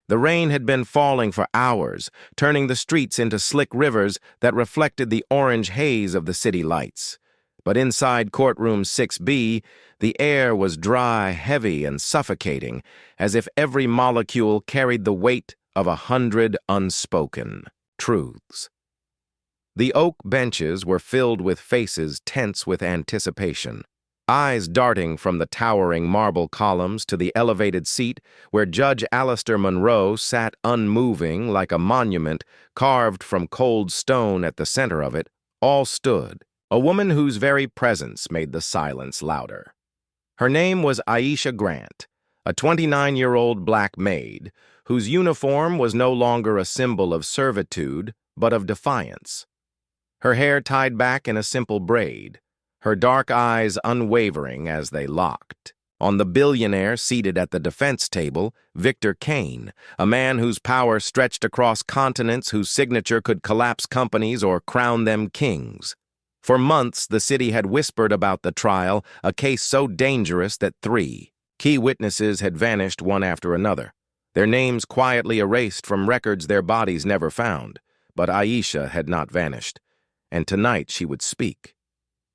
The rain had been falling for hours, turning the streets into slick rivers that reflected the orange haze of the city lights. But inside courtroom 6B, the air was dry, heavy, and suffocating, as if every molecule carried the weight of 100 unspoken truths. The oak benches were filled with faces tense with anticipation, eyes darting from the towering marble columns to the elevated seat where Judge Alistair Monroe sat unmoving like a monument carved from cold stone. At the center of it, all stood a woman whose very presence made the silence louder. Her name was Aisha Grant, a 29-year-old black maid, whose uniform was no longer a symbol of servitude, but of defiance. Her hair tied back in a simple braid, her dark eyes unwavering as they locked. On the billionaire seated at the defense table, Victor Kane, a man whose power stretched across continents, whose signature could collapse companies or crown them kings. For months, the city had whispered about the trial, a case so dangerous that 3 key witnesses had vanished one after another, their names quietly erased from records their bodies never found. But Aisha had not vanished, and tonight she would speak.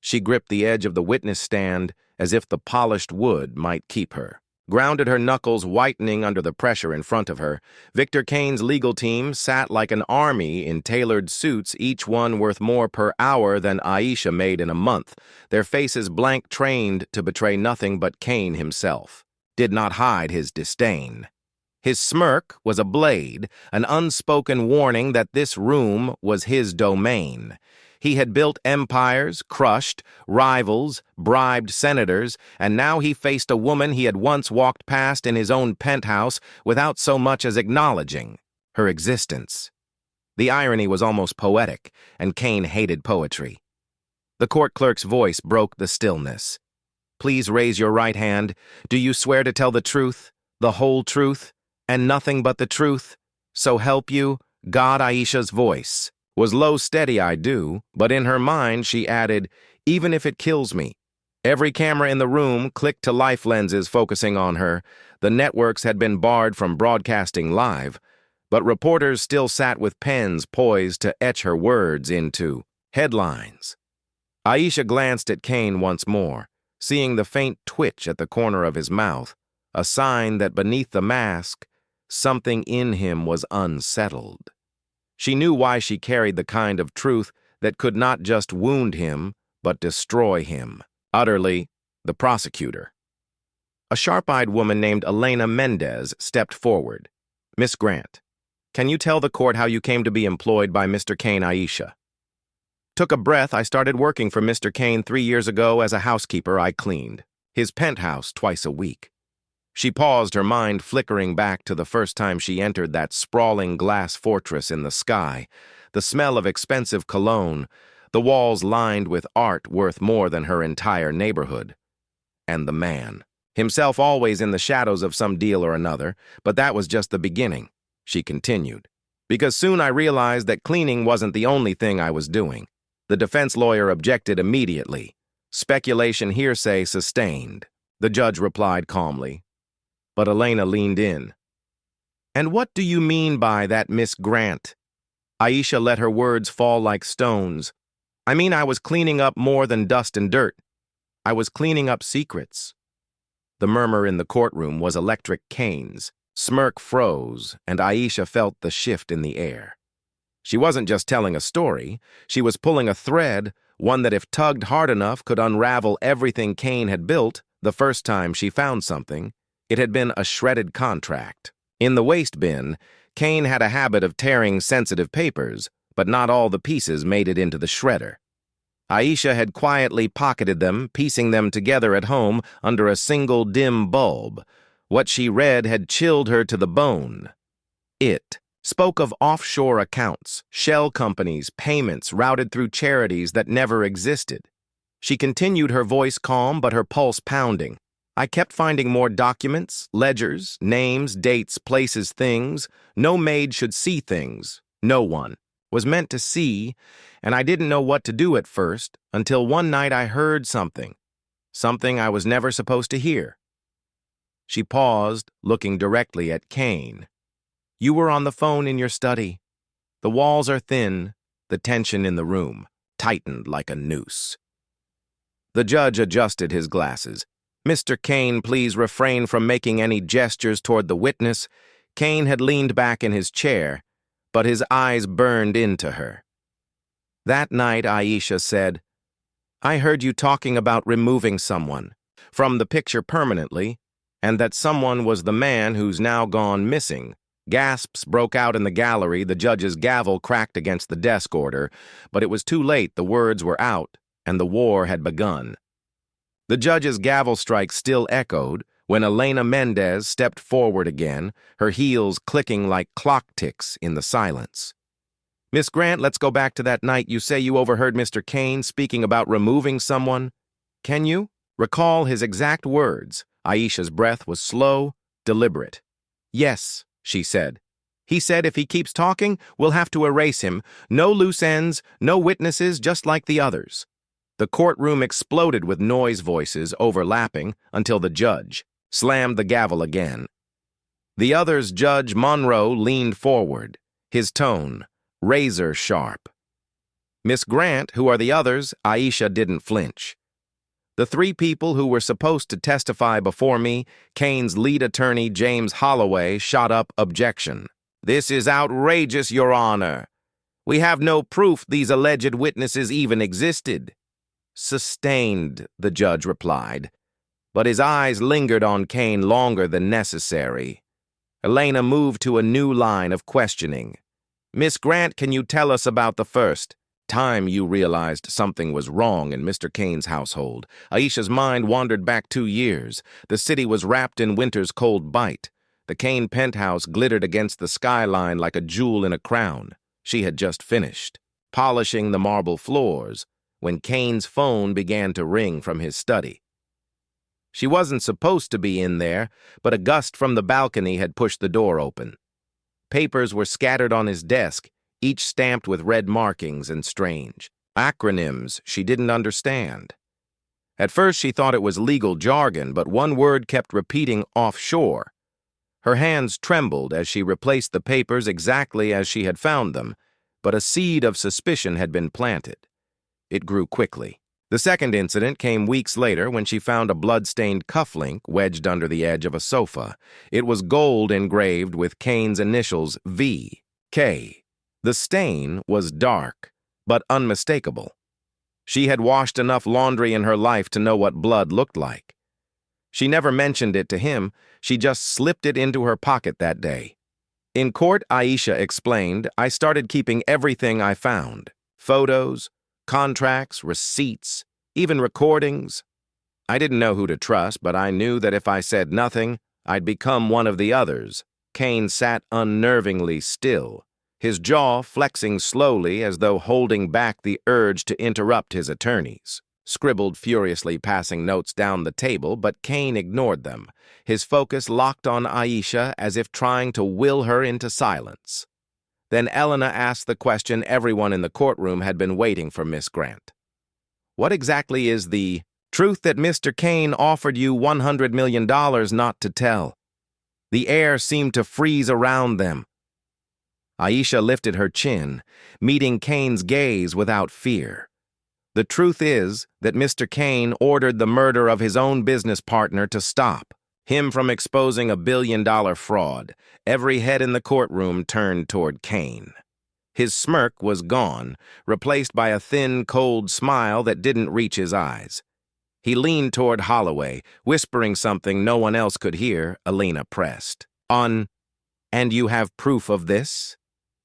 She gripped the edge of the witness stand as if the polished wood might keep her. Grounded, her knuckles whitening under the pressure in front of her, Victor Kane's legal team sat like an army in tailored suits, each one worth more per hour than Aisha made in a month, their faces blank, trained to betray nothing but Kane himself. Did not hide his disdain. His smirk was a blade, an unspoken warning that this room was his domain. He had built empires, crushed rivals, bribed senators, and now he faced a woman he had once walked past in his own penthouse without so much as acknowledging her existence. The irony was almost poetic, and Kane hated poetry. The court clerk's voice broke the stillness. "Please raise your right hand. Do you swear to tell the truth, the whole truth, and nothing but the truth? So help you God." Aisha's voice was low, steady. "I do," but in her mind she added, "even if it kills me." Every camera in the room clicked to life lenses focusing on her. The networks had been barred from broadcasting live, but reporters still sat with pens poised to etch her words into headlines. Aisha glanced at Kane once more, seeing the faint twitch at the corner of his mouth, a sign that beneath the mask, something in him was unsettled. She knew why she carried the kind of truth that could not just wound him, but destroy him. Utterly, the prosecutor. A sharp-eyed woman named Elena Mendez stepped forward. "Miss Grant, can you tell the court how you came to be employed by Mr. Kane?" Aisha took a breath. "I started working for Mr. Kane 3 years ago as a housekeeper. I cleaned his penthouse twice a week." She paused, her mind flickering back to the first time she entered that sprawling glass fortress in the sky, the smell of expensive cologne, the walls lined with art worth more than her entire neighborhood. And the man, himself always in the shadows of some deal or another, but that was just the beginning, she continued. "Because soon I realized that cleaning wasn't the only thing I was doing." The defense lawyer objected immediately. "Speculation, hearsay, sustained," the judge replied calmly. But Elena leaned in. "And what do you mean by that, Miss Grant?" Aisha let her words fall like stones. "I mean, I was cleaning up more than dust and dirt. I was cleaning up secrets." The murmur in the courtroom was electric. Kane's smirk froze, and Aisha felt the shift in the air. She wasn't just telling a story, she was pulling a thread, one that if tugged hard enough could unravel everything Kane had built. The first time she found something, it had been a shredded contract. In the waste bin, Kane had a habit of tearing sensitive papers, but not all the pieces made it into the shredder. Aisha had quietly pocketed them, piecing them together at home under a single dim bulb. What she read had chilled her to the bone. It spoke of offshore accounts, shell companies, payments routed through charities that never existed. She continued, her voice calm but her pulse pounding. "I kept finding more documents, ledgers, names, dates, places, things. No maid should see things. No one was meant to see, and I didn't know what to do at first, until one night I heard something I was never supposed to hear." She paused, looking directly at Kane. You were on the phone in your study. The walls are thin, the tension in the room tightened like a noose. The judge adjusted his glasses. Mr. Kane, please refrain from making any gestures toward the witness. Kane had leaned back in his chair, but his eyes burned into her. That night, Aisha said, I heard you talking about removing someone from the picture permanently, and that someone was the man who's now gone missing. Gasps broke out in the gallery. The judge's gavel cracked against the desk order, but it was too late. The words were out, and the war had begun. The judge's gavel strike still echoed when Elena Mendez stepped forward again, her heels clicking like clock ticks in the silence. Miss Grant, let's go back to that night. You say you overheard Mr. Kane speaking about removing someone. Can you recall his exact words? Aisha's breath was slow, deliberate. Yes, she said. He said if he keeps talking, we'll have to erase him. No loose ends, no witnesses, just like the others. The courtroom exploded with noise voices overlapping until the judge slammed the gavel again. The others, Judge Monroe, leaned forward, his tone razor sharp. Miss Grant, who are the others? Aisha didn't flinch. The three people who were supposed to testify before me, Kane's lead attorney, James Holloway, shot up objection. This is outrageous, Your Honor. We have no proof these alleged witnesses even existed. Sustained, the judge replied, but his eyes lingered on Kane longer than necessary. Elena moved to a new line of questioning. Miss Grant, can you tell us about the first time you realized something was wrong in Mr. Kane's household? Aisha's mind wandered back 2 years. The city was wrapped in winter's cold bite. The Kane penthouse glittered against the skyline like a jewel in a crown. She had just finished polishing the marble floors when Kane's phone began to ring from his study. She wasn't supposed to be in there, but a gust from the balcony had pushed the door open. Papers were scattered on his desk, each stamped with red markings and strange acronyms she didn't understand. At first she thought it was legal jargon, but one word kept repeating offshore. Her hands trembled as she replaced the papers exactly as she had found them, but a seed of suspicion had been planted. It grew quickly. The second incident came weeks later when she found a blood-stained cufflink wedged under the edge of a sofa. It was gold engraved with Kane's initials V.K. The stain was dark, but unmistakable. She had washed enough laundry in her life to know what blood looked like. She never mentioned it to him, she just slipped it into her pocket that day. In court, Aisha explained, I started keeping everything I found. Photos, contracts, receipts, even recordings. I didn't know who to trust, but I knew that if I said nothing, I'd become one of the others. Kane sat unnervingly still, his jaw flexing slowly as though holding back the urge to interrupt his attorneys. Scribbled furiously, passing notes down the table, but Kane ignored them, his focus locked on Aisha as if trying to will her into silence. Then Elena asked the question everyone in the courtroom had been waiting for Miss Grant. What exactly is the truth that Mr. Kane offered you $100 million not to tell? The air seemed to freeze around them. Aisha lifted her chin, meeting Kane's gaze without fear. The truth is that Mr. Kane ordered the murder of his own business partner to stop him from exposing a billion-dollar fraud. Every head in the courtroom turned toward Kane. His smirk was gone, replaced by a thin, cold smile that didn't reach his eyes. He leaned toward Holloway, whispering something no one else could hear. Elena pressed. And you have proof of this?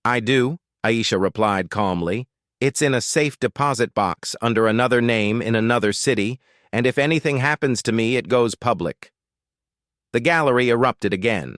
I do, Aisha replied calmly. It's in a safe deposit box under another name in another city, and if anything happens to me, it goes public. The gallery erupted again,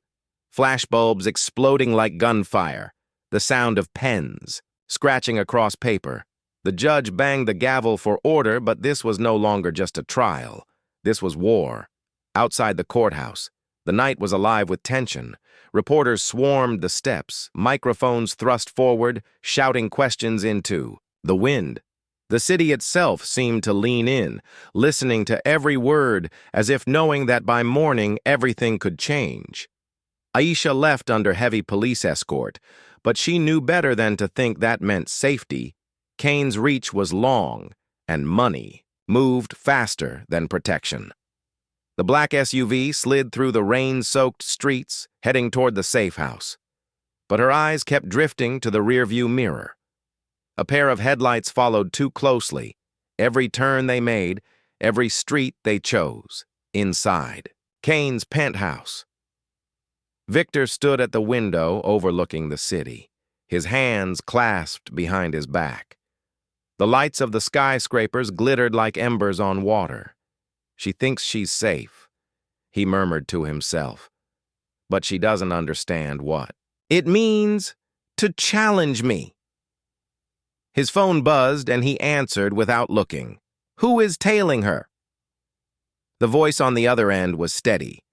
flashbulbs exploding like gunfire, the sound of pens scratching across paper. The judge banged the gavel for order, but this was no longer just a trial. This was war. Outside the courthouse, the night was alive with tension. Reporters swarmed the steps, microphones thrust forward, shouting questions into the wind. The city itself seemed to lean in, listening to every word as if knowing that by morning everything could change. Aisha left under heavy police escort, but she knew better than to think that meant safety. Kane's reach was long, and money moved faster than protection. The black SUV slid through the rain-soaked streets, heading toward the safe house. But her eyes kept drifting to the rearview mirror. A pair of headlights followed too closely. Every turn they made, every street they chose. Inside Kane's penthouse. Victor stood at the window overlooking the city, his hands clasped behind his back. The lights of the skyscrapers glittered like embers on water. She thinks she's safe, he murmured to himself. But she doesn't understand what. It means to challenge me. His phone buzzed and he answered without looking. Who is tailing her? The voice on the other end was steady.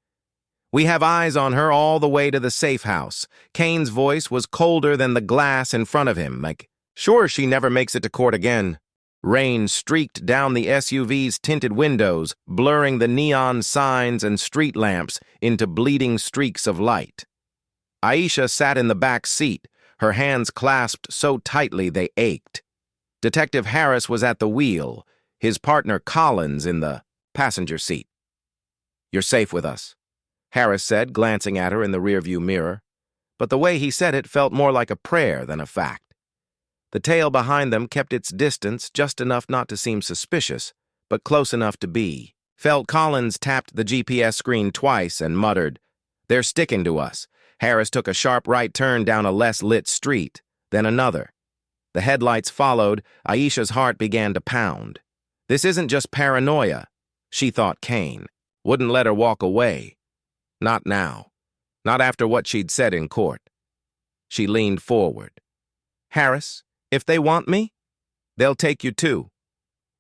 We have eyes on her all the way to the safe house. Kane's voice was colder than the glass in front of him, like, sure she never makes it to court again. Rain streaked down the SUV's tinted windows, blurring the neon signs and street lamps into bleeding streaks of light. Aisha sat in the back seat, her hands clasped so tightly they ached. Detective Harris was at the wheel, his partner Collins in the passenger seat. You're safe with us, Harris said, glancing at her in the rearview mirror. But the way he said it felt more like a prayer than a fact. The tail behind them kept its distance just enough not to seem suspicious, but close enough to be. Collins tapped the GPS screen twice and muttered, They're sticking to us. Harris took a sharp right turn down a less lit street, then another. The headlights followed. Aisha's heart began to pound. This isn't just paranoia, she thought Kane. Wouldn't let her walk away. Not now. Not after what she'd said in court. She leaned forward. Harris, if they want me, they'll take you too.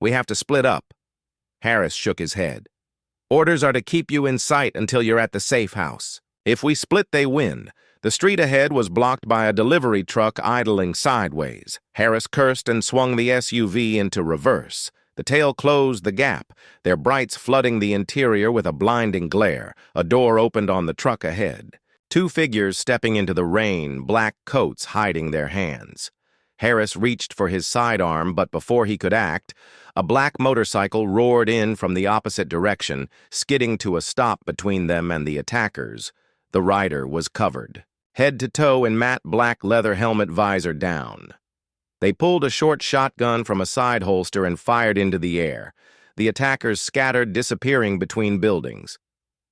We have to split up. Harris shook his head. Orders are to keep you in sight until you're at the safe house. If we split, they win. The street ahead was blocked by a delivery truck idling sideways. Harris cursed and swung the SUV into reverse. The tail closed the gap, their brights flooding the interior with a blinding glare. A door opened on the truck ahead. Two figures stepping into the rain, black coats hiding their hands. Harris reached for his sidearm, but before he could act, a black motorcycle roared in from the opposite direction, skidding to a stop between them and the attackers. The rider was covered, head to toe in matte black leather helmet visor down. They pulled a short shotgun from a side holster and fired into the air. The attackers scattered, disappearing between buildings.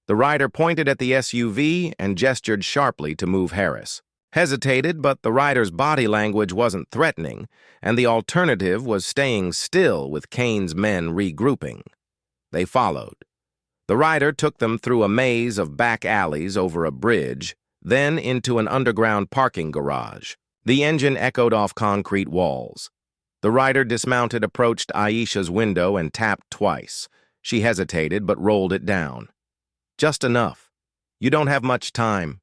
The rider pointed at the SUV and gestured sharply to move Harris. Hesitated, but the rider's body language wasn't threatening, and the alternative was staying still with Kane's men regrouping. They followed. The rider took them through a maze of back alleys over a bridge, then into an underground parking garage. The engine echoed off concrete walls. The rider dismounted, approached Aisha's window and tapped twice. She hesitated but rolled it down. Just enough. You don't have much time.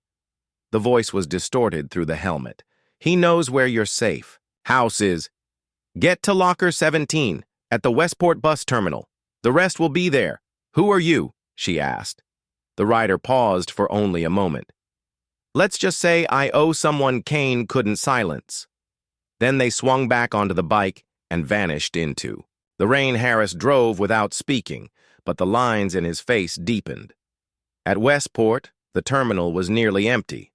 The voice was distorted through the helmet. He knows where you're safe. House is. Get to locker 17 at the Westport bus terminal. The rest will be there. Who are you? She asked. The rider paused for only a moment. Let's just say I owe someone Kane couldn't silence. Then they swung back onto the bike and vanished into the rain. Harris drove without speaking, but the lines in his face deepened. At Westport, the terminal was nearly empty.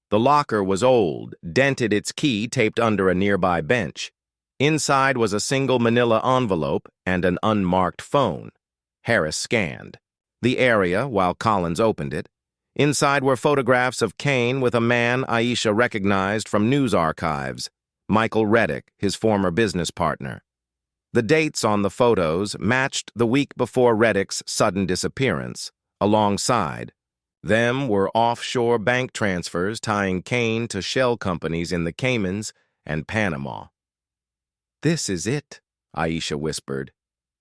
The locker was old, dented, its key taped under a nearby bench. Inside was a single manila envelope and an unmarked phone. Harris scanned the area while Collins opened it. Inside were photographs of Kane with a man Aisha recognized from news archives, Michael Reddick, his former business partner. The dates on the photos matched the week before Reddick's sudden disappearance. Alongside them were offshore bank transfers tying Kane to shell companies in the Caymans and Panama. This is it, Aisha whispered.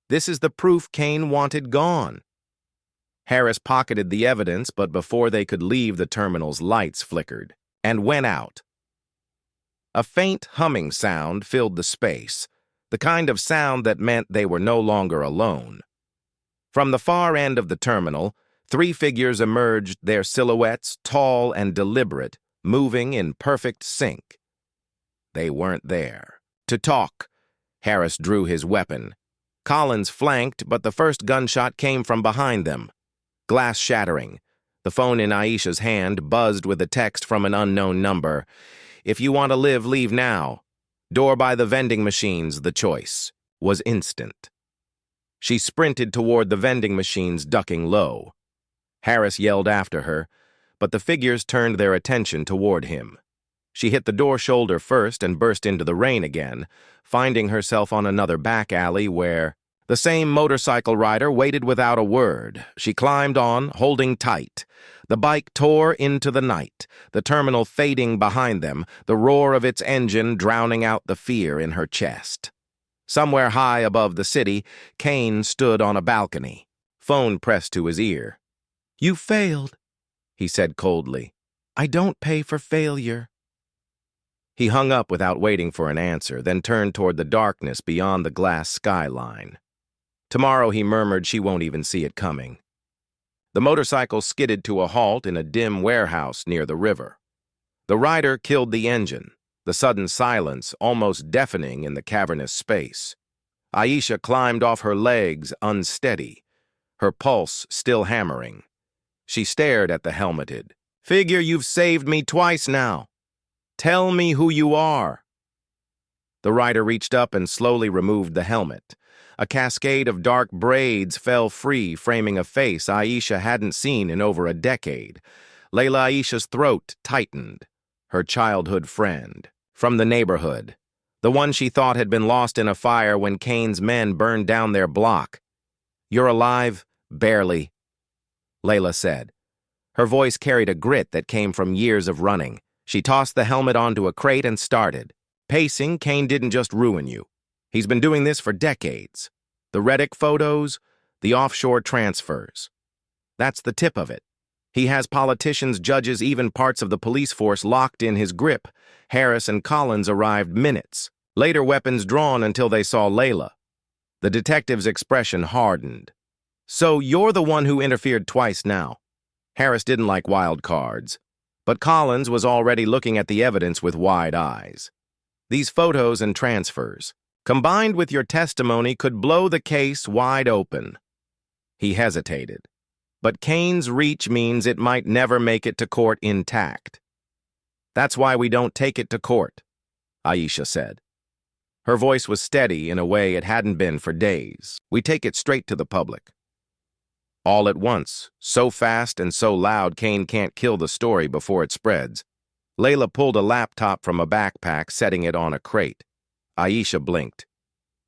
This is the proof Kane wanted gone. Harris pocketed the evidence, but before they could leave, the terminal's lights flickered and went out. A faint humming sound filled the space, the kind of sound that meant they were no longer alone. From the far end of the terminal, Three figures emerged, their silhouettes tall and deliberate, moving in perfect sync. They weren't there to talk. Harris drew his weapon. Collins flanked, but the first gunshot came from behind them. Glass shattering. The phone in Aisha's hand buzzed with a text from an unknown number. "If you want to live, leave now." Door by the vending machines, the choice was instant. She sprinted toward the vending machines, ducking low. Harris yelled after her, but the figures turned their attention toward him. She hit the door shoulder first and burst into the rain again, finding herself on another back alley where the same motorcycle rider waited without a word. She climbed on, holding tight. The bike tore into the night, the terminal fading behind them, the roar of its engine drowning out the fear in her chest. Somewhere high above the city, Kane stood on a balcony, phone pressed to his ear. "You failed," he said coldly. "I don't pay for failure." He hung up without waiting for an answer, then turned toward the darkness beyond the glass skyline. Tomorrow, he murmured, she won't even see it coming. The motorcycle skidded to a halt in a dim warehouse near the river. The rider killed the engine, the sudden silence almost deafening in the cavernous space. Aisha climbed off her legs, unsteady, her pulse still hammering. She stared at the helmeted. "Figure you've saved me twice now. Tell me who you are." The rider reached up and slowly removed the helmet. A cascade of dark braids fell free, framing a face Aisha hadn't seen in over a decade. Layla Aisha's throat tightened. Her childhood friend. From the neighborhood. The one she thought had been lost in a fire when Kane's men burned down their block. "You're alive?" "Barely," Layla said. Her voice carried a grit that came from years of running. She tossed the helmet onto a crate and started. "Pacing, Kane didn't just ruin you. He's been doing this for decades. The Reddick photos, the offshore transfers. That's the tip of it. He has politicians, judges, even parts of the police force locked in his grip. Harris and Collins arrived minutes. Later, weapons drawn until they saw Layla." The detective's expression hardened. "So you're the one who interfered twice now." Harris didn't like wild cards, but Collins was already looking at the evidence with wide eyes. "These photos and transfers, combined with your testimony, could blow the case wide open." He hesitated. "But Kane's reach means it might never make it to court intact." "That's why we don't take it to court," Aisha said. Her voice was steady in a way it hadn't been for days. "We take it straight to the public. All at once, so fast and so loud Kane can't kill the story before it spreads." Layla pulled a laptop from a backpack, setting it on a crate. Aisha blinked.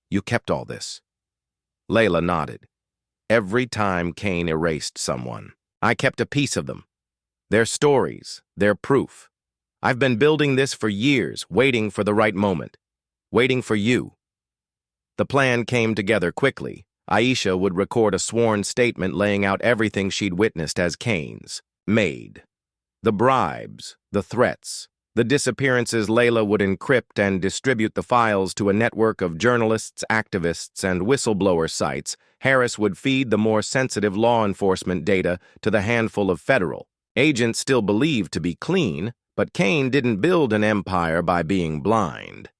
"You kept all this?" Layla nodded. "Every time Kane erased someone, I kept a piece of them. Their stories, their proof. I've been building this for years, waiting for the right moment. Waiting for you." The plan came together quickly. Aisha would record a sworn statement laying out everything she'd witnessed as Kane's Maid. The bribes, the threats, the disappearances. Layla would encrypt and distribute the files to a network of journalists, activists, and whistleblower sites. Harris would feed the more sensitive law enforcement data to the handful of federal agents still believed to be clean, but Kane didn't build an empire by being blind.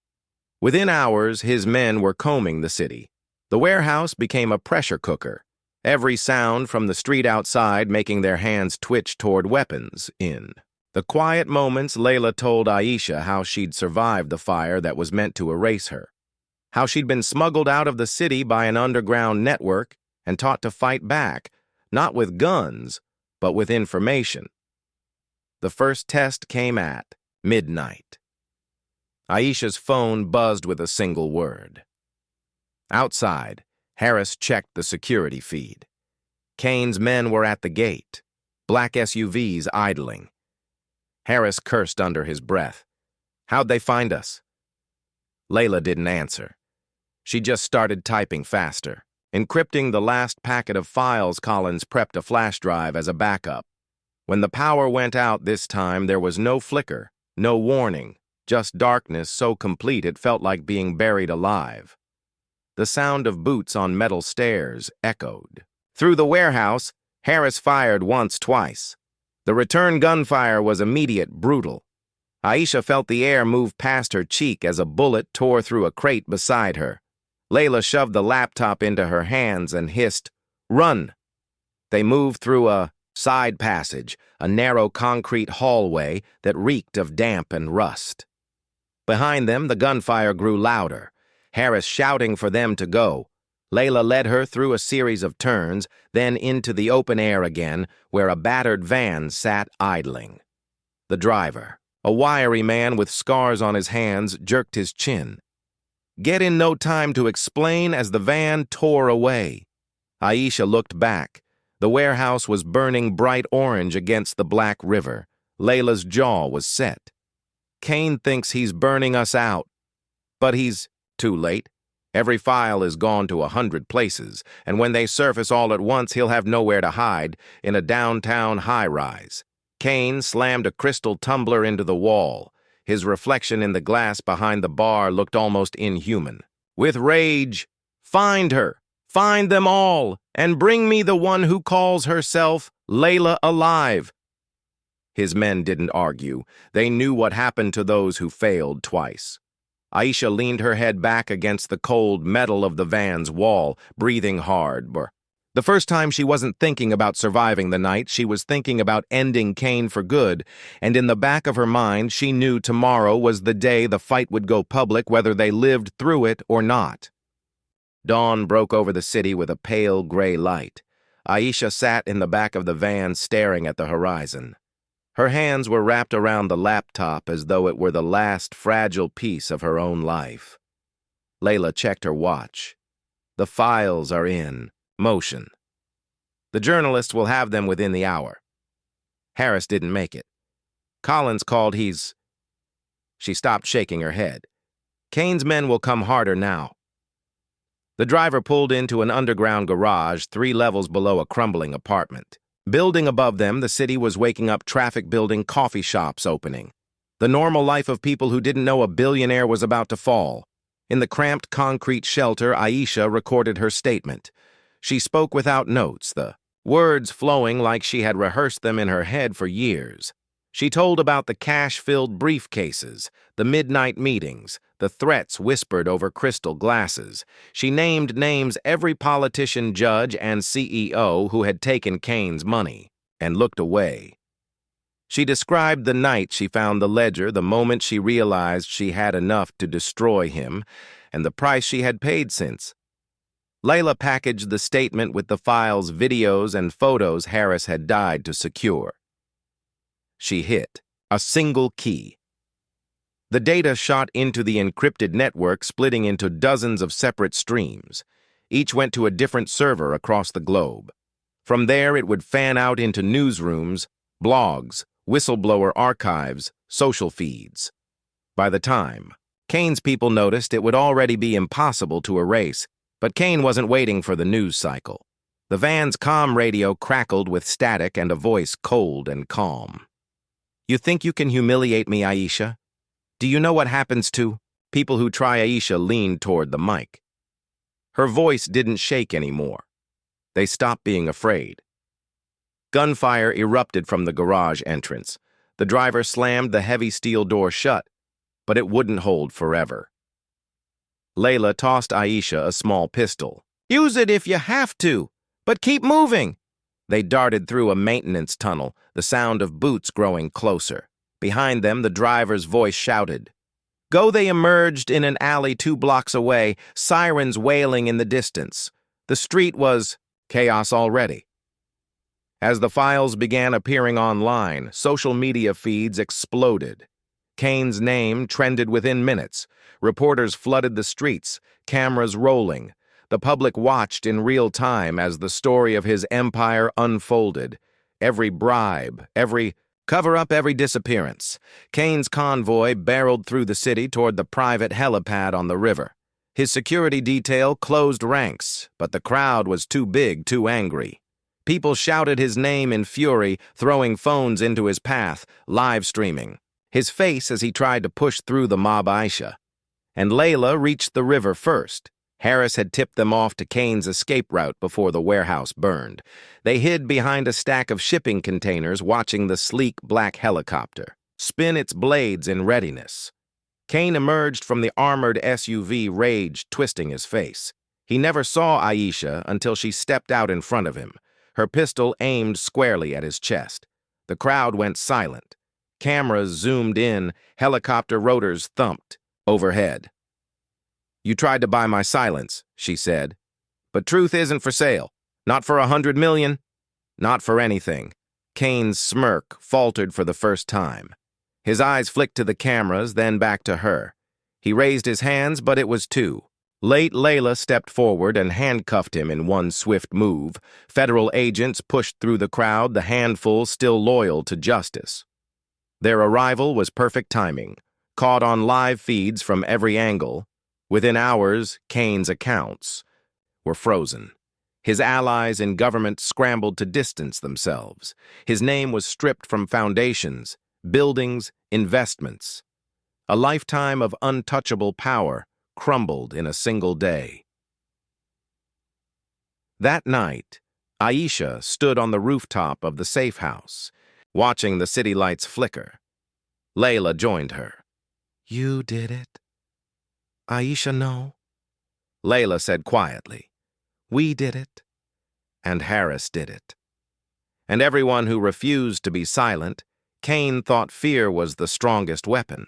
Within hours, his men were combing the city. The warehouse became a pressure cooker, every sound from the street outside making their hands twitch toward weapons in. The quiet moments, Layla told Aisha how she'd survived the fire that was meant to erase her, how she'd been smuggled out of the city by an underground network and taught to fight back, not with guns, but with information. The first test came at midnight. Aisha's phone buzzed with a single word. Outside, Harris checked the security feed. Kane's men were at the gate, black SUVs idling. Harris cursed under his breath. "How'd they find us?" Layla didn't answer. She just started typing faster, encrypting the last packet of files. Collins prepped a flash drive as a backup. When the power went out this time, there was no flicker, no warning, just darkness so complete it felt like being buried alive. The sound of boots on metal stairs echoed. Through the warehouse, Harris fired once, twice. The return gunfire was immediate, brutal. Aisha felt the air move past her cheek as a bullet tore through a crate beside her. Layla shoved the laptop into her hands and hissed, "Run!" They moved through a side passage, a narrow concrete hallway that reeked of damp and rust. Behind them, the gunfire grew louder, Harris shouting for them to go. Layla led her through a series of turns, then into the open air again, where a battered van sat idling. The driver, a wiry man with scars on his hands, jerked his chin. Get in no time to explain as the van tore away. Aisha looked back. The warehouse was burning bright orange against the black river. Layla's jaw was set. Kane thinks he's burning us out. But he's too late. Every file is gone to 100 places, and when they surface all at once, he'll have nowhere to hide in a downtown high-rise. Kane slammed a crystal tumbler into the wall. His reflection in the glass behind the bar looked almost inhuman. With rage, "Find her! Find them all! And bring me the one who calls herself Layla alive!" His men didn't argue. They knew what happened to those who failed twice. Aisha leaned her head back against the cold metal of the van's wall, breathing hard. The first time she wasn't thinking about surviving the night, she was thinking about ending Kane for good, and in the back of her mind, she knew tomorrow was the day the fight would go public, whether they lived through it or not. Dawn broke over the city with a pale gray light. Aisha sat in the back of the van staring at the horizon. Her hands were wrapped around the laptop as though it were the last fragile piece of her own life. Layla checked her watch. The files are in motion. The journalists will have them within the hour. Harris didn't make it. Collins called She stopped shaking her head. Kane's men will come harder now. The driver pulled into an underground garage 3 levels below a crumbling apartment. Building above them, the city was waking up, traffic building, coffee shops opening. The normal life of people who didn't know a billionaire was about to fall. In the cramped concrete shelter, Aisha recorded her statement. She spoke without notes, the words flowing like she had rehearsed them in her head for years. She told about the cash-filled briefcases, the midnight meetings, the threats whispered over crystal glasses. She named names every politician, judge, and CEO who had taken Kane's money, and looked away. She described the night she found the ledger, the moment she realized she had enough to destroy him, and the price she had paid since. Layla packaged the statement with the files, videos, and photos Harris had died to secure. She hit a single key. The data shot into the encrypted network, splitting into dozens of separate streams. Each went to a different server across the globe. From there, it would fan out into newsrooms, blogs, whistleblower archives, social feeds. By the time Kane's people noticed, it would already be impossible to erase, but Kane wasn't waiting for the news cycle. The van's comm radio crackled with static and a voice cold and calm. "You think you can humiliate me, Aisha? Do you know what happens to people who try?" Aisha leaned toward the mic. Her voice didn't shake anymore. They stopped being afraid. Gunfire erupted from the garage entrance. The driver slammed the heavy steel door shut, but it wouldn't hold forever. Layla tossed Aisha a small pistol. "Use it if you have to, but keep moving." They darted through a maintenance tunnel, the sound of boots growing closer. Behind them, the driver's voice shouted. Go! They emerged in an alley 2 blocks away, sirens wailing in the distance. The street was chaos already. As the files began appearing online, social media feeds exploded. Kane's name trended within minutes. Reporters flooded the streets, cameras rolling. The public watched in real time as the story of his empire unfolded. Every bribe, every cover-up, every disappearance. Kane's convoy barreled through the city toward the private helipad on the river. His security detail closed ranks, but the crowd was too big, too angry. People shouted his name in fury, throwing phones into his path, live streaming. His face as he tried to push through the mob. Aisha and Layla reached the river first. Harris had tipped them off to Kane's escape route before the warehouse burned. They hid behind a stack of shipping containers, watching the sleek black helicopter spin its blades in readiness. Kane emerged from the armored SUV, rage twisting his face. He never saw Aisha until she stepped out in front of him, her pistol aimed squarely at his chest. The crowd went silent. Cameras zoomed in, helicopter rotors thumped overhead. "You tried to buy my silence," she said. "But truth isn't for sale. Not for 100 million. Not for anything." Kane's smirk faltered for the first time. His eyes flicked to the cameras, then back to her. He raised his hands, but it was too late. Layla stepped forward and handcuffed him in one swift move. Federal agents pushed through the crowd, the handful still loyal to justice. Their arrival was perfect timing, caught on live feeds from every angle. Within hours, Kane's accounts were frozen. His allies in government scrambled to distance themselves. His name was stripped from foundations, buildings, investments. A lifetime of untouchable power crumbled in a single day. That night, Aisha stood on the rooftop of the safe house, watching the city lights flicker. Layla joined her. "You did it?" "Aisha, no," Layla said quietly. "We did it, and Harris did it." And everyone who refused to be silent, Kane thought fear was the strongest weapon.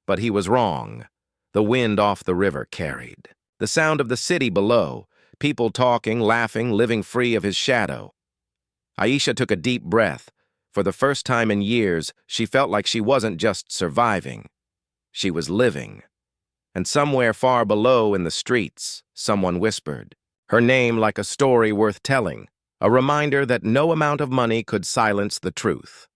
But he was wrong. The wind off the river carried the sound of the city below, people talking, laughing, living free of his shadow. Aisha took a deep breath. For the first time in years, she felt like she wasn't just surviving. She was living. And somewhere far below in the streets, someone whispered, her name like a story worth telling, a reminder that no amount of money could silence the truth.